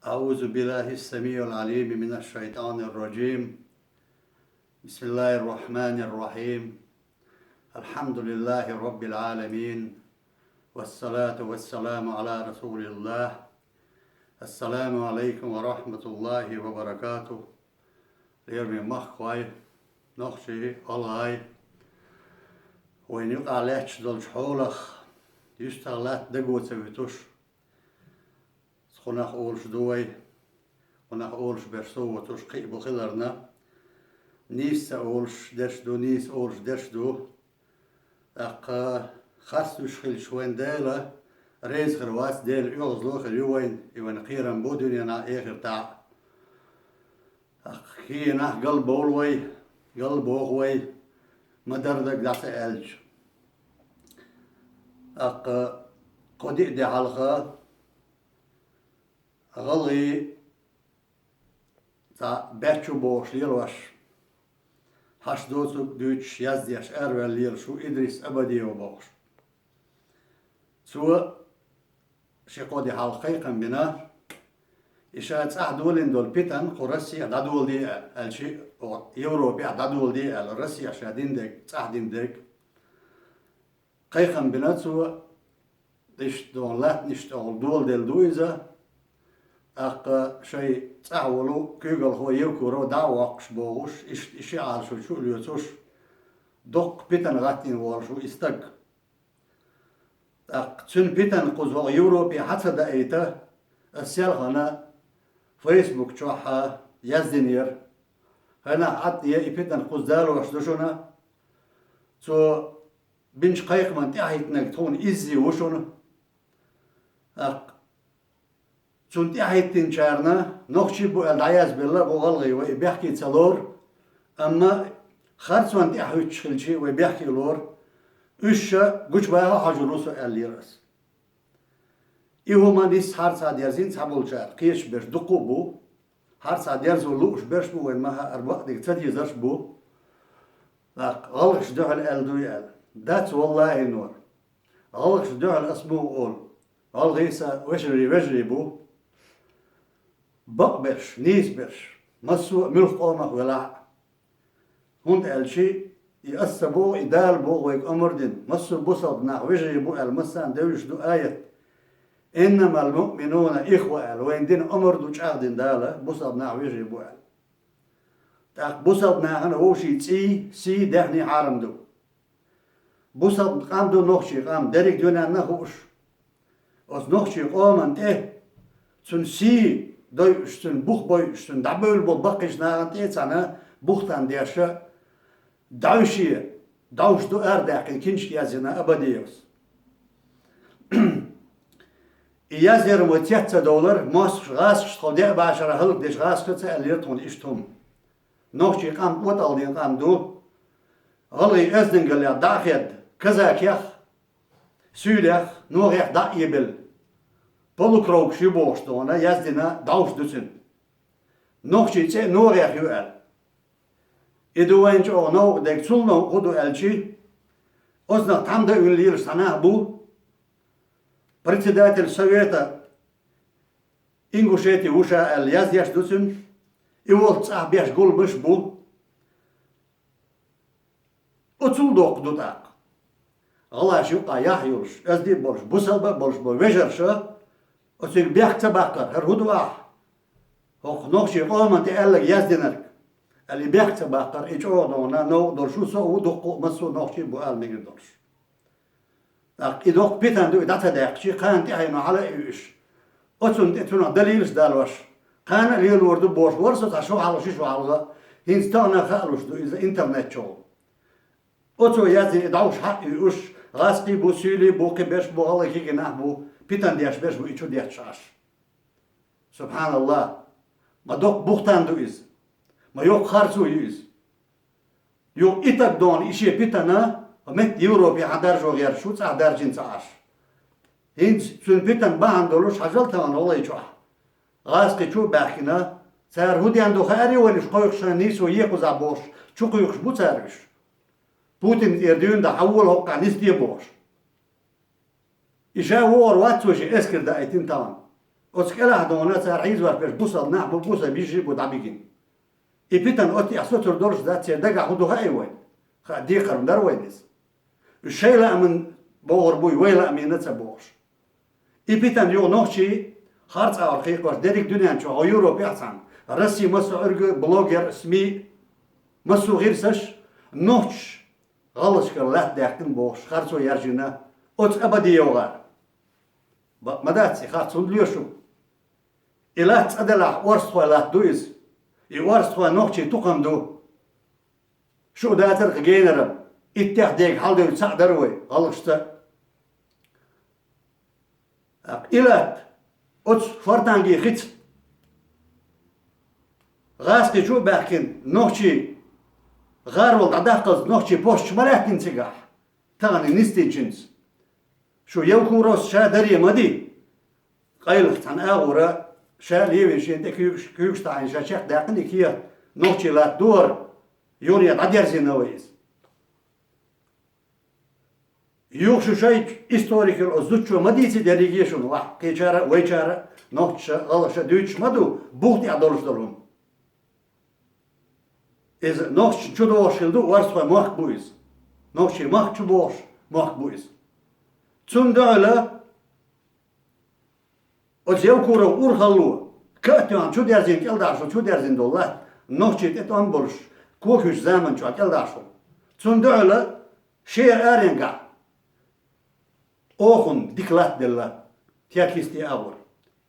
أعوذ بالله السميع العليم من الشيطان الرجيم. بسم الله الرحمن الرحيم. الحمد لله رب العالمين، والصلاة والسلام على رسول الله. السلام عليكم ورحمة الله وبركاته. ليرمي مخواي نخشي الله وين يقع لحش دول شحولخ يشتغلات دقوة سويتوش خناخ أولش دوي خناخ أولش برسو وتوش قيبو خلرنا نيس أولش درش دو نيس أولش درش دو خاصوش خل شوين ديلا ريز خرواس ديل يغزلوخ اليوين يوين قيران بو دنيانا إيخر تاع خينا قلبو الوي قلبو غوي مدردك دعس ألج قدئ دي حلقة غلي تا بچو بوش ليلوش هاش دوتو دوتش يزديش أرول ليل شو إدريس أبدي وبوش سو شقودي حلقيقا بنا إشاعت أحدولين دول بيتن قرسي أدول دي الشي يوروبي أدول دي الرسي أشادين ديك تحدين ديك قيقا بنا سو ديش دول لات نشتغل دول ديل دويزة شيء تعولو كيغل هو يوكورو داوقش بوغش إشي عالشو شو ليوتوش دوق بيتن غاتين والشو استق تن بيتن قزوغ يوروبي حتى دايتا السيالغانا فيسبوك شوحا يزدنير هنا حتى يبيتن قزدالو وشدوشونا تو بنش قيق من تحيتنك تون إزي وشونا سنتي حيتين شارنا نخشي بو العياذ بالله بو غلغي وبيحكي تلور اما خرج وانتي حوت شخلشي وبيحكي لور اش قوش بها حجروسو الليرس إيهما نيس هار ساديرزين سابول شار قيش بيش دقو بو هار ساديرزو لوش بيش بو وين ماها أربع ديك تديزرش بو غلقش دعو الألدوي أل دات والله نور غلقش دعو الأسبوع أول غلغيسا وجري بو بقبرش نيسبرش مسو ملخ قومك ولا هند الشي يأسبو إدال بو ويك أمر دين مسو بصد نح وجري بو المسان دوش دو آية إنما المؤمنون إخوة وين دين أمر دو شاق دين دالة بصد نح وجري بو تاق بصد نح أنا هو شي سي دهني حارم دو بصد قام دو نخشي قام دريك دونا نخوش أس نخشي قومن ته سن سي دوي üstün buch boy üstün da böl bol bakış nağant etsana buhtan derşe davşi davşdu erdaqin kinç yazına abadiyos yazır mutiyatsa dolar mas gas şode başara halk deş gas kıtsa elir ton iştum nohçi qam ot aldın qam du غلي أذن قال يا داخد كذاك يخ سيلخ نوغيخ دا يبل Polukrook sjuboostona jazdina dausdusen. Nog ziet ze nooreg juel. Idu wens o no dek zulno hudu elchi. Os na tamda unlir sana bu. Председатель совета Ингушетии уша el jazdjastusen. I volt tsabjash gulbush bu. Otsuldok dutak. Allah shuqa yahyush. Azdi borsh busalba borsh bo vejersha. أصير بيحكي بقر هرودوا هو نخشي قوم أنت قال لك يزدنك اللي بيحكي بقر إيش أودونا نو درشو سو دقو مسو نخشي بقال ميجي درش إدوق بيتان دو إدات هداك شيء كان تهينو على إيش أصلا تتونا دليلش دالوش كان اللي الورد بوش ورثة عشو على شو على هنستانا خالوش دو إذا إنترنت شو أصلا يزدن إدعوش حق إيش غاسقي بوسيلي بوكي بيش بوغالي كي جناح بو بيتان دياش بيش بو إيشو دياش شاش سبحان الله ما دوق بوختان دو إز ما يوق خارسو يز يوق إتك دون إشي بيتانا ومت يوروبي حدار جو غير شو تحدار جنس عاش هين سن بيتان باهم دولوش حجل تاوان والله يشوح غاسقي شو باحكنا سار هودي عندو خاري وليش قويق شانيس ويقو زعبوش شو قويقش بو سارش بوتين إرديون دا حول هوقع نستي بوش إشا وور واتسوشي اسكر دا ايتين طبعا أتكلم دونا ترعيز واربش بوصل نحبو بوصل بيجي بدعبيجين إبتن أتي أسوتر دورش ذات سيدقع خدوها أي وين خدي قرن در وينس الشيء لا من بور بوي ويلا أمينة بورش إبتن يو نوشي خارج أو خيق واش ديريك دنيا شو يورو بيحسن رسي مسو أرجع بلوجر اسمي مسو غير سش نوش غلش كرلات داكتن بورش خارجو يرجينا أت أبدي يوغار مداتي خارجو ليشو إلا تأدلع ورثوا لا دويز يورثوا نوشي تقم دو شو داتر جينرم اتحديك حالدو تسعدروي غلشتا إلا أت فرتانجي خيت غاسكي شو باكين نوشي غارول عداقز نوشي بوش ملاكين تجاح تغني نستي جنس شو يوكو روس شادري مدي قيل تن أغورا شاليوي شين كيوش تاعين شاشيخ داقني كيا نوشي لا دور يوني عدير زينويز يوشو شيء historical أزوجو مديتي دريجيشون واحد كيشارة ويشارة نوشة غلشة دوتش مدو بوختي عدولش دلهم إذا نوش شو دوش يلدو ورثوا ماك بويز نوشي ماك شو بوش ماك بويز تون دعلا أزيو كورو أورخلو كأتوان شو درزين كل داشو شو درزين دولار نوشي تتوان برش كوكش زمن شو كل داشو تون دعلا شير أرينجا أخون ديكلات دلا تياكيستي أور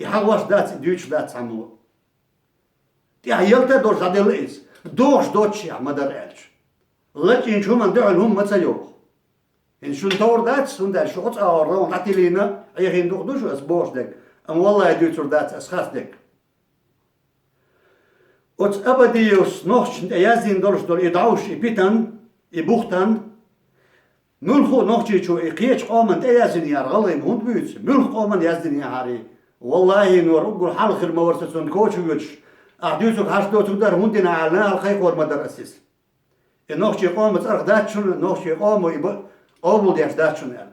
يحواش دات دوتش دات سامو تيعيلتا دور زادل إيز دوش دوتشي مدر إلش لكن شو من دعل هم متسيوخ إن شو نطور دات سون دات شو قط أور رون عتيلينا أيهين دوش أسبوش دك أم والله يدوتر دات أسخاس دك أت أبديوس نوش يازين دورش دور يدعوش يبيتن يبوختن ملخو نوشي شو إقيش قومن يازين يار غلين هند بيوت ملخ قومن يازين ياري والله نور أقول حال خير ما ورثتون كوتش ويتش أحدوثك حشدو تقدر هندنا على الخيق والمدر أسيس النوشي قوم تأرخ داتشون نوشي قوم ويبقى قومو ديش داتشون يعني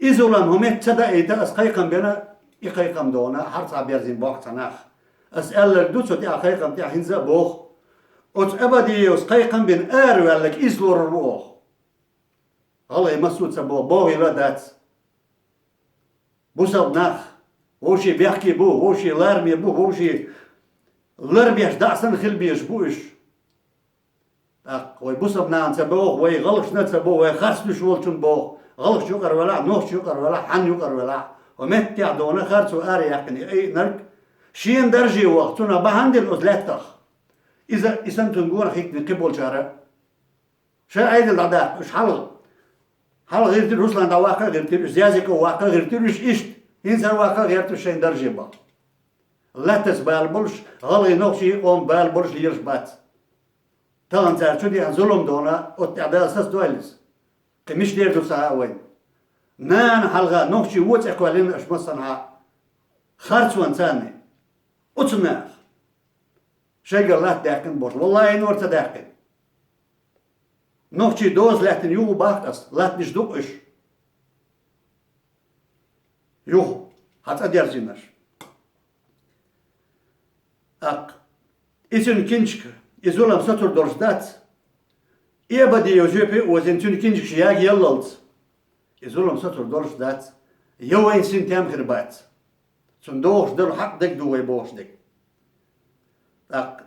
إزولان همت تدا إيدا أسقيقم بنا إقيقم دونا حرص عبيرزين باق تناخ أسأل دوتو تي أقيقم تي أحنزا بوخ أت أبدي أسقيقم بين أروالك إزلور الروخ الله يمسود سبو بوغي لا دات بوسب ناخ وشي بيحكي بو وشي لارمي بو وشي لربيش دعسن خلبيش بوش وي بوسب نان سبو وي غلش نت سبو وي خرس شولتون بو غلش يقر ولا نوش يقر ولا حن يقر ولا ومت يعدونا خرسو اري يعني اي نرك شين درجي وقتنا بهندل ازلتخ اذا اسنتون جون خيك نقبل شارع شا عيد العداء مش حل غير روسلاند واقع غير زيازيك واقع غير إيش إنسان واقع غير شيء درجة با لا تسبال بولش غلي نوشي قوم بال بولش ليرش بات تان زار شو دي ظلم دونا وتعدال أساس دوالس كمش دير دو ساعة وين نان حلقة نوشي ووت أقوالين أش مصنع خارج وانساني أتناخ شيء قال لا تداكن بوش والله نور تداكن نوشي دوز لاتن يو باختس لات مش دوقش يو حتى أدير زينش إذن كنشك إزولم سطر درجدات إيه بدي يوجبي وزنتون كنشك شياغ يللت إزولم سطر درجدات يوين سنتام خربات صندوق در حق دك دو ويبوش دك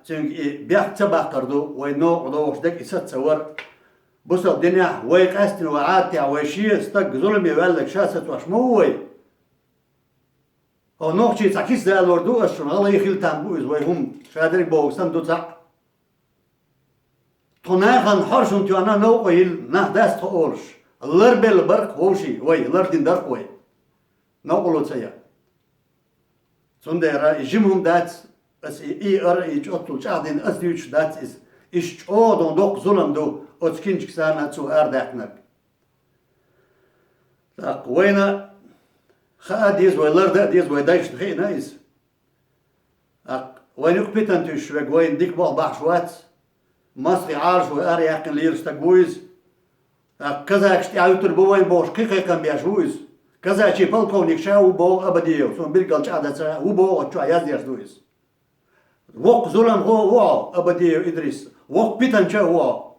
تنك بيحت تبع قردو وينو دوش دك إسات صور بص الدنيا ويقاستن وعاتي ويشي استق ظلم يبلغ شاسة وشموي او نوخشي تاكيس دا الوردو اشون الله يخيل تنبوز ويهم شادري بوغستان دو تاق توناغن حرشون تيوانا نو قيل نه داست خورش اللر بالبرق هوشي وي اللر دين درق وي نو قلو تسيا سندرا يجمهم دات اس اي ار ايش اوتو شادين اس ديوش دات اس ايش اودون دوق ظلم دو اوتكينج سانا تو ارداكنك تاق وينا خاديز ولا ديز ويدايش تخي نايز وين يقبتن تشوك وين ديك بال بحشوات مصري عارش واري يقن ليرس تقويز كذا اشتي عيوتر بوين بوش كي كان بيشويز كذا شيء بالكونك شاو بو أبديه وسون بيرجع شعدا وبو وشو عياز يردويس وق ظلم هو أبديه إدريس وق بيتن شاو هو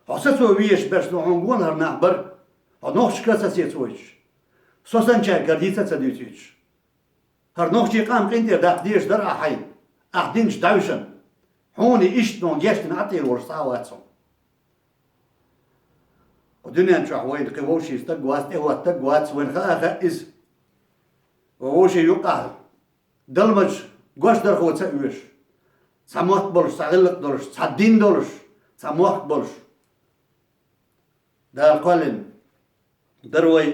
حسسوا ويش بس نعنقون هرنعبر هنوش كذا سيتويش سوسن شاي قديسة تديتيش هرنوش قام قنتي داخديش در أحين أحدينش داوشن هوني إشت نون جشتن عطير ورصاواتهم ودنيا نشوح وين قووشي استقوات إيه استقوات وين خاخ إز ووشي يقع دلمج قوش در خو تسويش سموح بولش سغلق دولش سدين دولش سموح بولش دار قالن دروي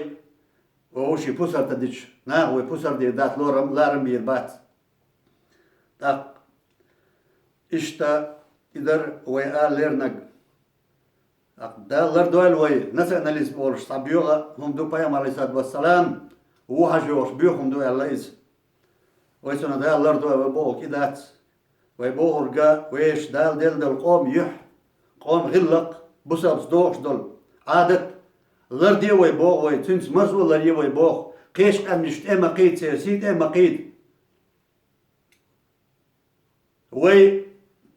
ووشي بوسر تديش ناغوي بوسر دي دات لورم لارم بيربات تاق إشتا إدر ويقال ليرنق دالر دوال وي نسأنا ليس بولش صبيوغا هم دو بيام عليه الصلاة والسلام وحجوش بيوهم دو يالله ويسونا دالر دوال ويبوغ كدات ويبوغ رقا ويش دال دل قوم يح قوم غلق بسابس دوش دول عادت لردي ويبوغ ويتنس مزو لردي ويبوغ قيش قمشت اما قيد سياسيت اما قيد وي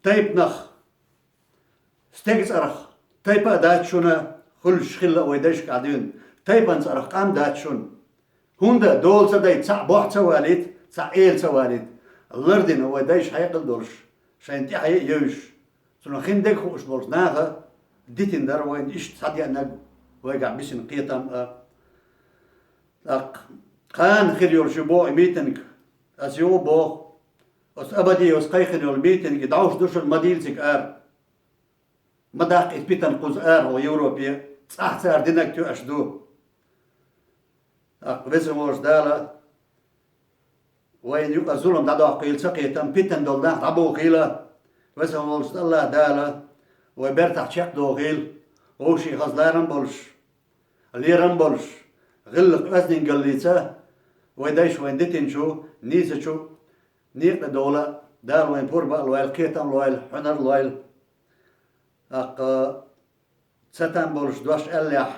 تايب نخ ستيكس أرخ تايبا داتشونا خلش خلا ويداش قاعدين تايبا نصرخ قام داتشون هوندا دول سداي تسع بوح سواليت تسع إيل سواليت اللردين ويداش حيقل دولش شاينتي حي يوش سنو خندق خوش بولش ناغا ديتين دار وين إيش تصدي أنك ويقع بيسن قيتم قان خير شبوع ميتنك أسيو بو أس أبدي أس قيخن يول ميتنك دعوش دوش المديل سك مداق إثبتن قزار ويوروبيا صح سار دينك تو أشدو بسم ورش دالا وين يبقى ظلم دعوا قيل سقيتم بيتن دولنا ربو قيلا بسم ورش الله دالا وبرتاح شق دو قيل وشي خزلارن بولش ليرن بولش غلق أسنين قليتا ويدايش وين ديتن شو نيسا شو نيق دولة دار وين بوربا الويل قيتم الويل حنر الويل ستان بولش دوش أليح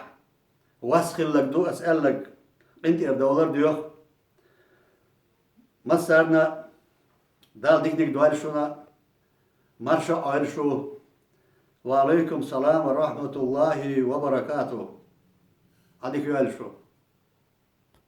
واسخلك دو أسألك انتي دولار ديوخ مصرنا دال ديك دوال شونا مرشا عرشو وعليكم السلام ورحمة الله وبركاته هذيك يالشو